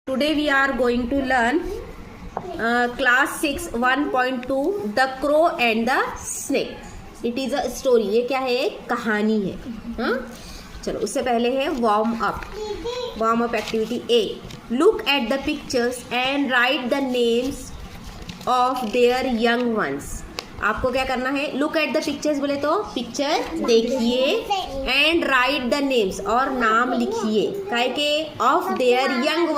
Today we are going to learn class 6 1.2 The Crow and the Snake. It is a story. ये क्या है? एक कहानी है. हाँ, चलो उससे पहले है warm up activity A. Look at the pictures and write the names of their young ones. आपको क्या करना है? लुक एट द पिक्चर्स बोले तो पिक्चर देखिए एंड राइट द नेम्स और नाम लिखिए काय के ऑफ देयर यंग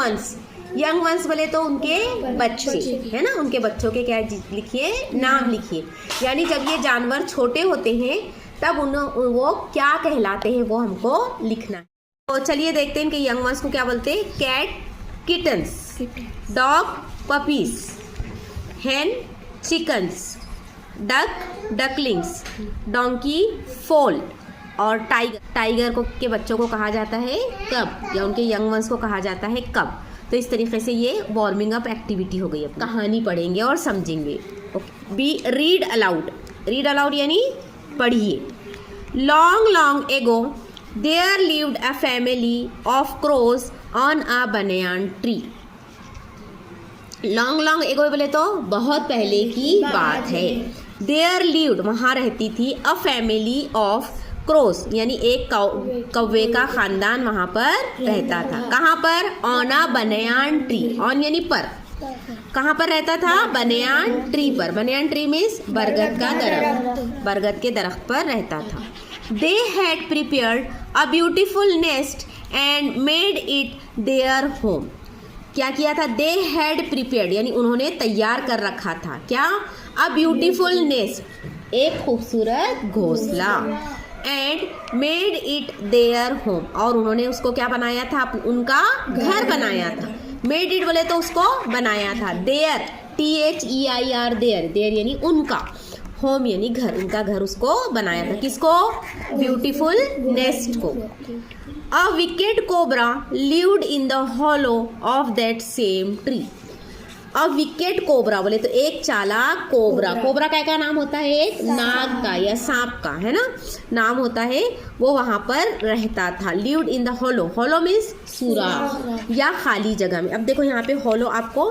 वंस बोले तो उनके बच्चे है ना, उनके बच्चों के क्या लिखिए? नाम लिखिए. यानी जब ये जानवर छोटे होते हैं तब वो क्या कहलाते हैं वो हमको लिखना है. तो चलिए देखते हैं कि यंग वंस को क्या बोलते हैं. Cat kittens, dog puppies, hen chickens, duck ducklings, donkey foal और टाइगर को के बच्चों को कहा जाता है कब, या उनके यंग वंस को कहा जाता है कब. तो इस तरीके से ये वार्मिंग अप एक्टिविटी हो गई. अब कहानी पढ़ेंगे और समझेंगे. बी रीड अलाउड यानी पढ़िए. Long ago there lived a family of crows on a banyan tree. Long ago बोले तो बहुत पहले की बात है. देयर लिव्ड वहाँ रहती थी अ फैमिली ऑफ क्रोस यानी एक कौवे का खानदान वहाँ पर रहता था. कहाँ पर? On a banyan tree. On यानी पर. कहाँ पर रहता था? बनियान ट्री पर. बनियान ट्री मीन्स बरगद का दरख्त. बरगद के दरख्त पर रहता था. They had prepared a beautiful nest and made it their home. क्या किया था? दे हैड प्रिपेयर्ड यानी उन्होंने तैयार कर रखा था. क्या? अ ब्यूटीफुल नेस्ट, एक खूबसूरत घोंसला. And made it their home और उन्होंने उसको क्या बनाया था? उनका घर बनाया था. मेड इट बोले तो उसको बनाया था. देयर THEIR देयर यानी उनका. होम यानी घर, उनका घर उसको बनाया था. किसको? ब्यूटीफुल नेस्ट को. A wicked cobra lived in the hollow of that same tree. A wicked cobra बोले तो एक चालाक कोबरा. कोबरा का नाम होता है? एक नाग का या सांप का है ना, नाम होता है. वो वहाँ पर रहता था. lived in the hollow. hollow means सुराख या खाली जगह में. अब देखो यहाँ पे hollow आपको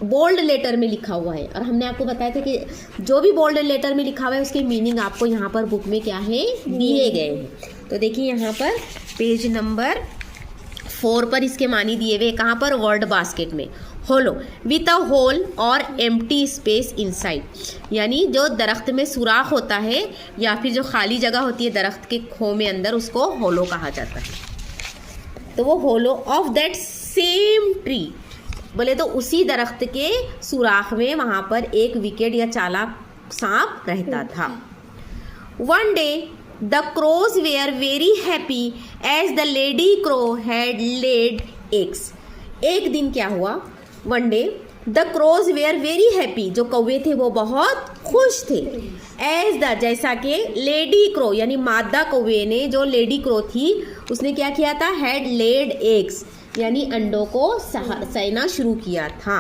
बोल्ड लेटर में लिखा हुआ है और हमने आपको बताया था कि जो भी बोल्ड लेटर में लिखा हुआ है उसके मीनिंग आपको यहाँ पर बुक में क्या है दिए गए हैं. तो देखिए यहाँ पर पेज नंबर 4 पर इसके मानी दिए हुए. कहाँ पर? वर्ड बास्केट में. होलो विथ अ होल और एम्प्टी स्पेस इनसाइड यानी जो दरख्त में सुराख होता है या फिर जो खाली जगह होती है दरख्त के खो में अंदर, उसको होलो कहा जाता है. तो वो होलो ऑफ दैट सेम ट्री बोले तो उसी दरख्त के सुराख में वहाँ पर एक विकेट या चालाक सांप रहता था. One day the crows were very happy as the lady crow had laid eggs. एक दिन क्या हुआ? One day the crows were very happy, जो कौवे थे वो बहुत खुश थे. एज द जैसा कि लेडी क्रो यानी मादा कौवे ने, जो लेडी क्रो थी उसने क्या किया था? हैड लेड एग्स यानी अंडों को सहना शुरू किया था.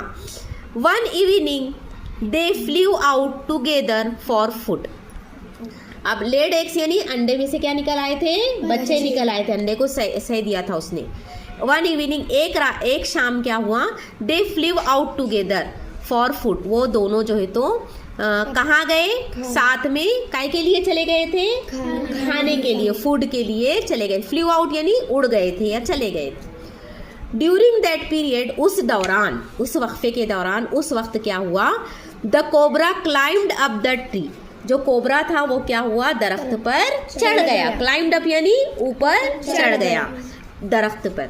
One evening they flew out together for food. अब लेड एग्स यानी अंडे में से क्या निकल आए थे? बच्चे निकल आए थे. अंडे को सह दिया था उसने. वन इवनिंग एक शाम क्या हुआ? They flew out together for food. वो दोनों जो है तो कहाँ गए? साथ में काय के लिए चले गए थे? खाने के लिए, फूड के लिए चले गए. फ्ल्यू आउट यानी उड़ गए थे या चले गए थे. ड्यूरिंग दैट पीरियड उस दौरान, उस वक्फे के दौरान, उस वक्त क्या हुआ? The cobra climbed up the tree. जो कोबरा था वो क्या हुआ? दरख्त पर चढ़ गया. क्लाइम्ड अप यानी ऊपर चढ़ गया दरख्त पर.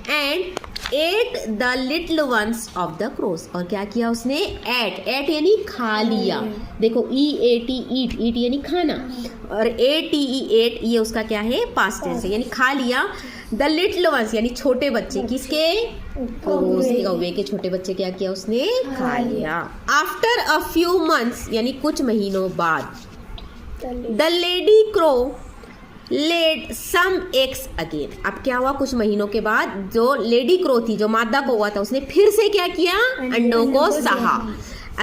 And at the little ones of the cross और क्या किया उसने? एट यानी खा लिया. देखो EAT ईट यानी खाना और ATE एट ये उसका क्या है? पास्ट टेंस है यानी खा लिया. द लिटिल वंस यानी छोटे बच्चे. किसके? कौवे के छोटे बच्चे. क्या किया उसने? खा लिया. आफ्टर अ फ्यू मंथ्स यानी कुछ महीनों बाद the lady crow laid some eggs again. अब क्या हुआ? कुछ महीनों के बाद जो लेडी क्रो थी, जो मादा कौवा था, उसने फिर से क्या किया? अंडों को सहा.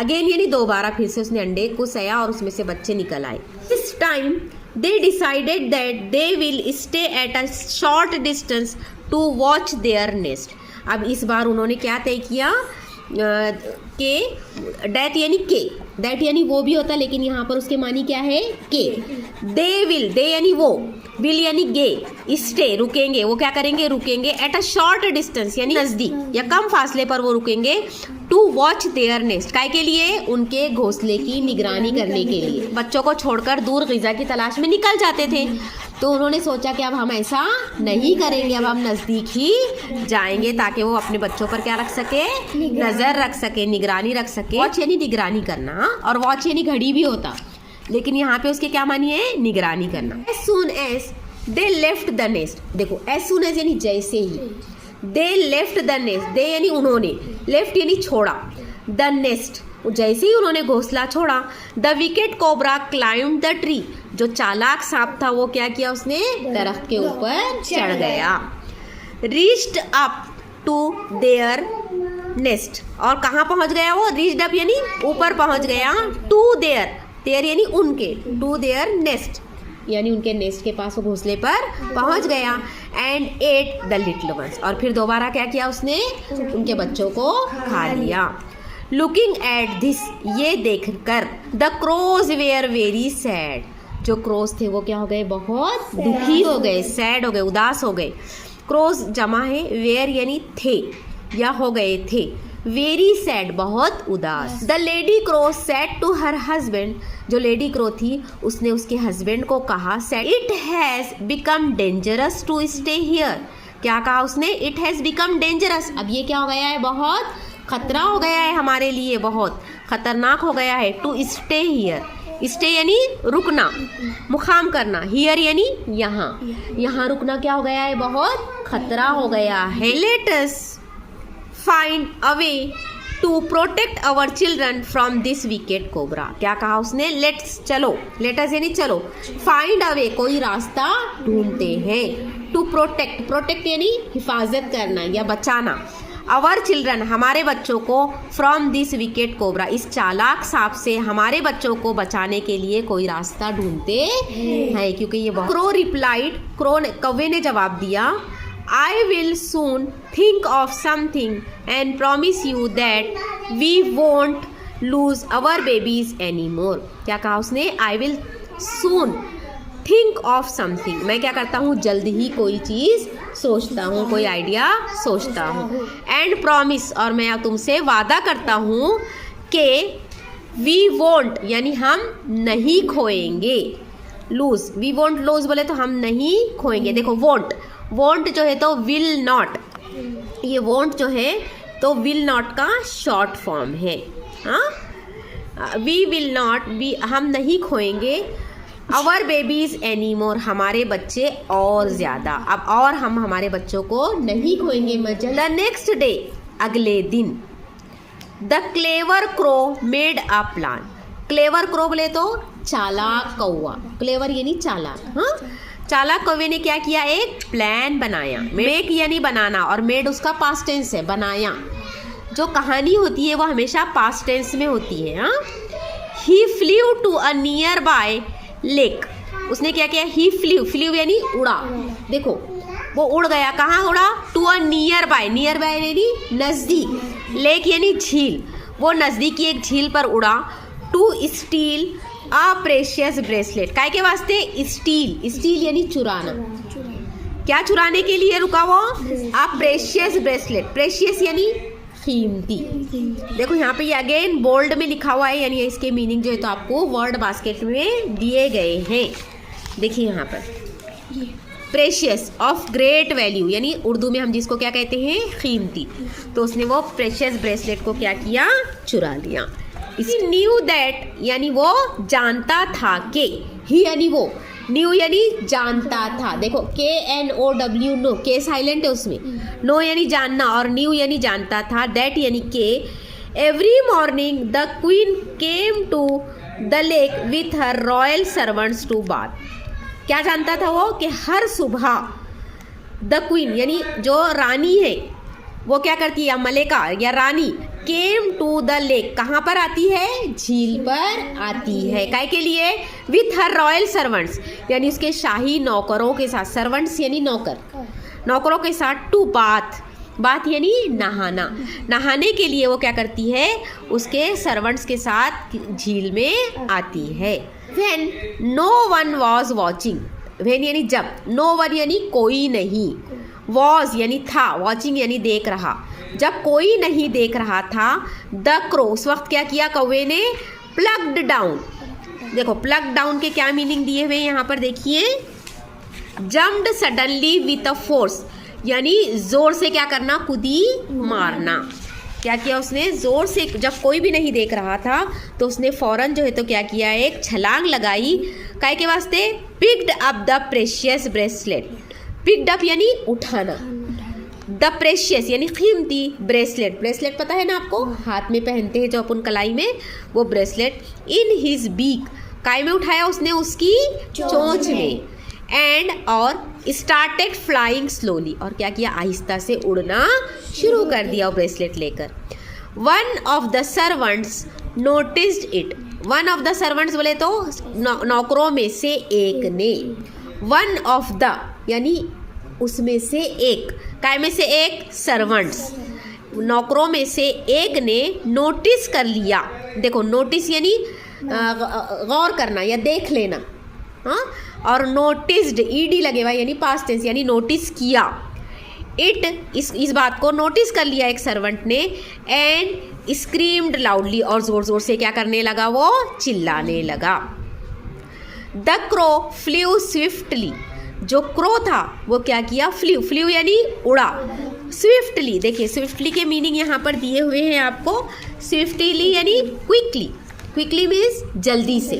अगेन यानी दोबारा फिर से उसने अंडे को सहा और उसमें से बच्चे निकल आए. This time they decided that they will stay at a short distance to watch their nest. अब इस बार उन्होंने क्या तय किया के डेट यानी के, दैट यानी वो भी होता, लेकिन यहाँ पर उसके मानी क्या है के। दे विल, दे यानी वो, विल यानी गे, स्टे रुकेंगे, वो क्या करेंगे रुकेंगे, एट अ शॉर्ट डिस्टेंस यानी नजदीक या कम फासले पर वो रुकेंगे, टू वॉच देयर नेस्ट, काय के लिए, उनके घोंसले की निगरानी करने के लिए। बच्चों को छोड़कर दूर ग़िज़ा की तलाश में निकल जाते थे, तो उन्होंने सोचा कि अब हम ऐसा नहीं करेंगे, अब हम नज़दीक ही जाएंगे ताकि वो अपने बच्चों पर क्या रख सके, नज़र रख सके, निगरानी रख सके। वॉच यानी निगरानी करना, और वॉच यानी घड़ी भी होता, लेकिन यहाँ पे उसके क्या मानी है, निगरानी करना। As soon as they left the nest, देखो एज सून एज यानी जैसे ही, they left the nest, they यानी उन्होंने, लेफ्ट यानी छोड़ा, द नेस्ट जैसे ही उन्होंने घोंसला छोड़ा, the wicket cobra climb the tree, जो चालाक सांप था वो क्या किया, उसने दरख्त के ऊपर चढ़ गया। Reached up to their nest, और कहाँ पहुंच गया वो, रीच्ड अप यानी ऊपर पहुंच गया, टू देयर, देयर यानी उनके, टू देयर नेस्ट यानी उनके नेस्ट के पास, वो घोंसले पर पहुंच गया। And at the little ones, और फिर दोबारा क्या किया उसने, उनके बच्चों को खा लिया। लुकिंग एट दिस, ये देखकर, the crows were very sad, जो क्रोज थे वो क्या हो गए, बहुत दुखी हो गए, सैड हो गए, उदास हो गए। क्रोज जमा है, वेयर यानी थे या हो गए थे, वेरी सैड बहुत उदास। The lady crow said to her husband, जो लेडी क्रो थी उसने उसके हस्बैंड को कहा, said it has become dangerous to stay here, क्या कहा उसने, इट हैज़ बिकम डेंजरस, अब ये क्या हो गया है, बहुत खतरा हो गया है हमारे लिए, बहुत खतरनाक हो गया है, टू स्टे हियर, स्टे यानी रुकना, मुकाम करना, हियर यानी यहाँ, यहाँ रुकना क्या हो गया है, बहुत खतरा हो गया है। Let us find a way to protect our children from this wicked cobra, क्या कहा उसने, लेट्स चलो, लेटस यानी चलो, फाइंड अ वे कोई रास्ता ढूंढते हैं, टू प्रोटेक्ट, प्रोटेक्ट यानी हिफाजत करना या बचाना, अवर चिल्ड्रन हमारे बच्चों को, फ्रॉम दिस विकेट कोबरा इस चालाक सांप से हमारे बच्चों को बचाने के लिए कोई रास्ता ढूंढते हैं, क्योंकि ये बहुत। क्रो रिप्लाइड, क्रो ने, कौवे ने जवाब दिया, I will soon think of something and promise you that we won't lose our babies anymore, क्या कहा उसने, I will soon think of something, मैं क्या करता हूँ, जल्दी ही कोई चीज़ सोचता हूँ, कोई आइडिया सोचता हूँ, एंड प्रॉमिस, और मैं तुमसे वादा करता हूँ कि वी वोंट यानी हम नहीं खोएंगे, लूज, वी वोंट लूज बोले तो हम नहीं खोएंगे, देखो वोंट, वोंट जो है तो विल नॉट, ये वोंट जो है तो विल नॉट का शॉर्ट फॉर्म है, हाँ, वी विल नॉट, वी हम नहीं खोएंगे, आवर बेबीज एनी मोर हमारे बच्चे और ज़्यादा, अब और हम हमारे बच्चों को नहीं खोएंगे। द नेक्स्ट डे, अगले दिन, the clever crow made a plan, clever crow बोले तो चालाक कौवा, क्लेवर यानी चालाक, हाँ, चालाक कौवे ने क्या किया, एक प्लान बनाया, मेक यानी बनाना, और मेड उसका पास्ट टेंस है, बनाया, जो कहानी होती है वो हमेशा पास्ट टेंस में होती है, हाँ। He flew to a nearby lake, उसने क्या किया, ही फ्ल्यू, फ्ल्यू यानी उड़ा, देखो वो उड़ गया, कहाँ उड़ा, to a nearby, nearby यानी नज़दीक, लेक यानी झील, वो नज़दीकी एक झील पर उड़ा, to steal a precious bracelet, काय के वास्ते, स्टील, स्टील यानी चुराना, क्या चुराने के लिए रुका वो, अ प्रेशियस ब्रेसलेट, प्रेशियस यानी कीमती, देखो यहाँ पे ये अगेन बोल्ड में लिखा हुआ है, यानी इसके मीनिंग जो है तो आपको वर्ड बास्केट में दिए गए हैं, देखिए यहाँ पर, प्रेशियस ऑफ ग्रेट वैल्यू, यानी उर्दू में हम जिसको क्या कहते हैं, कीमती, तो उसने वो प्रेशियस ब्रेसलेट को क्या किया, चुरा लिया। न्यू दैट यानी वो जानता था कि, ही यानी वो, न्यू यानी जानता था, देखो KNOW नो, के साइलेंट है उसमें, नो यानी जानना, और न्यू यानी जानता था, दैट यानी के। Every morning the queen came to the lake with her royal servants to bath, क्या जानता था वो, कि हर सुबह द क्वीन यानी जो रानी है वो क्या करती है, मलिका या रानी, केम टू द लेक, कहाँ पर आती है, झील पर आती है, काय के लिए, विथ हर रॉयल सर्वेंट्स यानी उसके शाही नौकरों के साथ, सर्वेंट्स यानी नौकर, नौकरों के साथ, टू बाथ बाथ यानी नहाना, नहाने के लिए वो क्या करती है, उसके सर्वेंट्स के साथ झील में आती है। When no one was watching, when यानी जब, no one यानी कोई नहीं, was यानी था, watching यानी देख रहा, जब कोई नहीं देख रहा था, द क्रो उस वक्त क्या किया, कौवे ने प्लग्ड डाउन। देखो प्लग डाउन के क्या मीनिंग दिए हुए यहाँ पर देखिए, jumped suddenly with a force यानी जोर से क्या करना, कुदी मारना। क्या किया उसने, जोर से, जब कोई भी नहीं देख रहा था तो उसने फौरन जो है तो क्या किया, एक छलांग लगाई, काय के वास्ते, picked up the precious bracelet, picked up यानी उठाना, द प्रेशियस यानी कीमती, ब्रेसलेट, ब्रेसलेट पता है ना आपको, हाथ में पहनते हैं जो अपन कलाई में, वो ब्रेसलेट, इन हिज बीक, काय में उठाया उसने, उसकी चोंच में, एंड और स्टार्टेड फ्लाइंग स्लोली, और क्या किया, आहिस्ता से उड़ना शुरू कर दिया ब्रेसलेट लेकर। One of the servants noticed it, one of the servants बोले तो नौकरों में से एक ने, वन ऑफ द यानी उसमें से एक, काय में से एक, सर्वेंट्स, नौकरों में से एक ने नोटिस कर लिया। देखो नोटिस यानी गौर करना या देख लेना, हाँ, और नोटिस्ड ईडी लगे हुआ यानी पास्ट टेंस यानी नोटिस किया, इट इस बात को नोटिस कर लिया एक सर्वेंट ने, एंड स्क्रीम्ड लाउडली और जोर जोर से क्या करने लगा, वो चिल्लाने लगा। द क्रो फ्ल्यू स्विफ्टली, जो क्रो था वो क्या किया, फ्ल्यू, फ्ल्यू यानी उड़ा, स्विफ्टली, देखिए स्विफ्टली के मीनिंग यहाँ पर दिए हुए हैं आपको, स्विफ्टली यानी क्विकली, क्विकली मीन्स जल्दी से,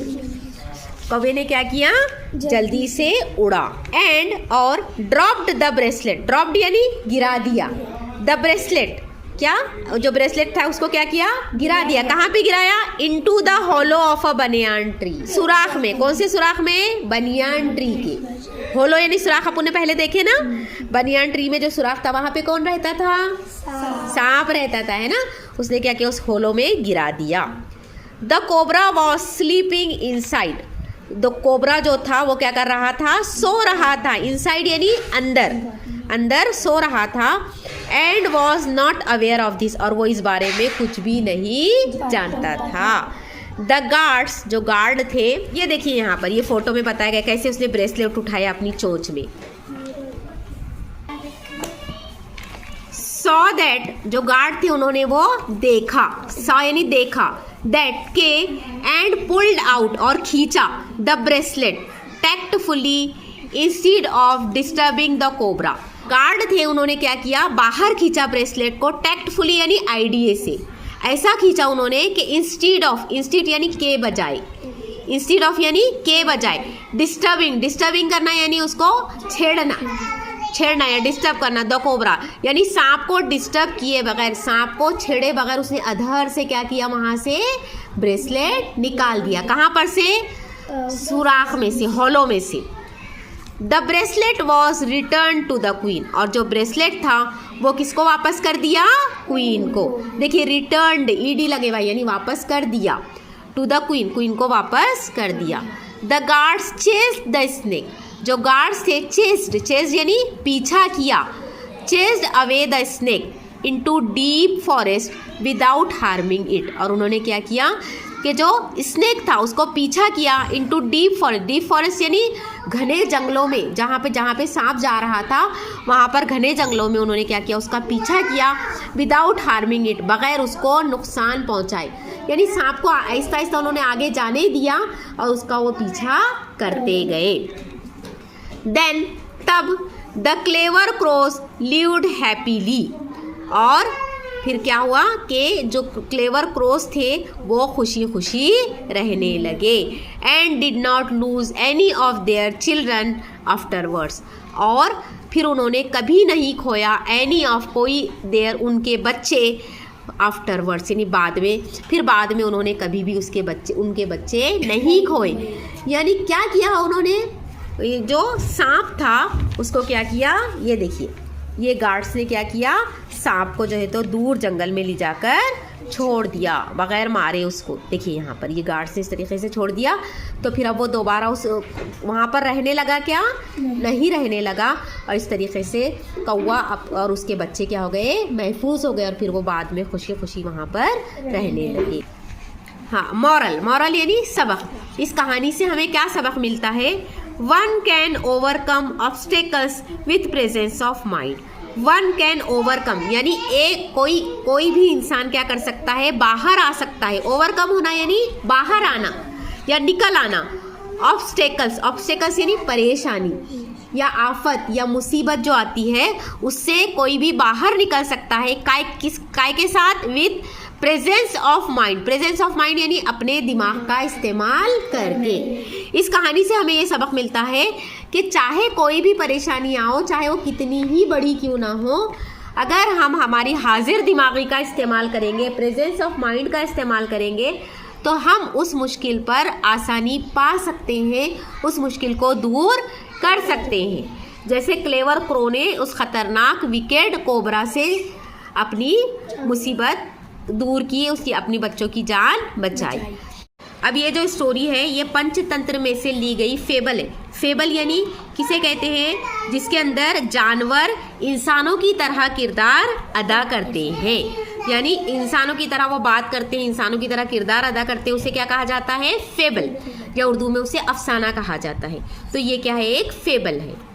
कौवे ने क्या किया, जल्दी से उड़ा, एंड और ड्रॉप्ड द ब्रेसलेट, ड्रॉप्ड यानी गिरा दिया, द ब्रेसलेट क्या, जो ब्रेसलेट था उसको क्या किया, गिरा दिया, कहाँ पे गिराया, into the hollow of a banyan tree, सुराख में, कौन से सुराख में, बनियान ट्री के, होलो यानी सुराख, अपन ने पहले देखे ना, बनियान ट्री में जो सुराख था वहां पे कौन रहता था, सांप रहता था, है ना, उसने क्या किया, उस होलो में गिरा दिया। The cobra was sleeping inside, the cobra जो था वो क्या कर रहा था, सो रहा था, इनसाइड यानी अंदर, अंदर सो रहा था, and was not aware of this, और वो इस बारे में कुछ भी नहीं जानता था। द गार्ड्स, जो गार्ड थे, ये देखिए यहाँ पर ये फोटो में बताया गया कैसे उसने ब्रेसलेट उठाया अपनी चोंच में। सॉ दैट, जो गार्ड थे उन्होंने वो देखा, सॉ यानी देखा, दैट के, एंड पुल्ड आउट और खींचा, the bracelet tactfully instead of disturbing the cobra, guard थे उन्होंने क्या किया, बाहर खींचा ब्रेसलेट को, टैक्टफुली यानी आइडिया से, ऐसा खींचा उन्होंने कि इंस्टीड ऑफ, इंस्टीड यानी के बजाय, इंस्टीड ऑफ यानी के बजाय, डिस्टर्बिंग, डिस्टर्बिंग करना यानी उसको छेड़ना, छेड़ना या डिस्टर्ब करना, द कोबरा यानी सांप को डिस्टर्ब किए बगैर, सांप को छेड़े बगैर उसने अधर से क्या किया, वहां से ब्रेसलेट निकाल दिया, कहाँ पर से, सुराख में से, होलो में से। The bracelet was return to the queen, और जो ब्रेसलेट था वो किसको वापस कर दिया, क्वीन को, देखिए रिटर्न्ड, ईडी लगे हुआ यानी वापस कर दिया, टू द क्वीन, क्वीन को वापस कर दिया। The guards chased the snake, जो गार्ड्स थे, चेस्ड, चेस्ड यानी पीछा किया, chased away the snake into deep forest without harming it, और उन्होंने क्या किया कि जो स्नेक था उसको पीछा किया into deep forest, deep forest यानी घने जंगलों में, जहाँ पे सांप जा रहा था वहाँ पर घने जंगलों में उन्होंने क्या किया, उसका पीछा किया, विदाउट हार्मिंग इट, बगैर उसको नुकसान पहुँचाए, यानी सांप को आहिस्ता आहिस्ता उन्होंने आगे जाने दिया और उसका वो पीछा करते गए। देन तब the clever cross lived happily, और फिर क्या हुआ कि जो क्लेवर क्रोस थे वो खुशी खुशी रहने लगे, and did not lose any of their children afterwards, और फिर उन्होंने कभी नहीं खोया एनी ऑफ, कोई देयर उनके बच्चे, आफ्टरवर्ड्स यानी बाद में, फिर बाद में उन्होंने कभी भी उनके बच्चे नहीं खोए। यानी क्या किया उन्होंने, जो सांप था उसको क्या किया, ये देखिए ये गार्ड्स ने क्या किया, सांप को जो है तो दूर जंगल में ले जाकर छोड़ दिया बगैर मारे उसको। देखिए यहाँ पर ये गार्ड्स ने इस तरीके से छोड़ दिया, तो फिर अब वो दोबारा उस वहाँ पर रहने लगा क्या, नहीं रहने लगा। और इस तरीके से कौवा और उसके बच्चे क्या हो गए, महफूज हो गए, और फिर वो बाद में खुशी खुशी वहाँ पर रहने लगे। हाँ, मॉरल यानी सबक। इस कहानी से हमें क्या सबक मिलता है, one can overcome obstacles with presence of mind. One can overcome यानी कोई भी इंसान क्या कर सकता है, बाहर आ सकता है। ओवरकम होना यानी बाहर आना या निकल आना। ऑब्स्टेकल्स यानी परेशानी या आफत या मुसीबत जो आती है उससे कोई भी बाहर निकल सकता है। काय के साथ, with presence of mind. Presence of mind यानी अपने दिमाग का इस्तेमाल करके। इस कहानी से हमें ये सबक मिलता है कि चाहे कोई भी परेशानी आओ, चाहे वो कितनी ही बड़ी क्यों ना हो, अगर हम हमारी हाजिर दिमागी का इस्तेमाल करेंगे, प्रेजेंस ऑफ माइंड का इस्तेमाल करेंगे, तो हम उस मुश्किल पर आसानी पा सकते हैं, उस मुश्किल को दूर कर सकते हैं। जैसे क्लेवर क्रो ने उस खतरनाक विकेड कोबरा से अपनी मुसीबत दूर की, उसकी अपनी बच्चों की जान बचाई। अब ये जो स्टोरी है ये पंचतंत्र में से ली गई फेबल है। फेबल यानी किसे कहते हैं, जिसके अंदर जानवर इंसानों की तरह किरदार अदा करते हैं, यानी इंसानों की तरह वो बात करते हैं, इंसानों की तरह किरदार अदा करते हैं, उसे क्या कहा जाता है, फेबल, या उर्दू में उसे अफसाना कहा जाता है। तो ये क्या है, एक फेबल है।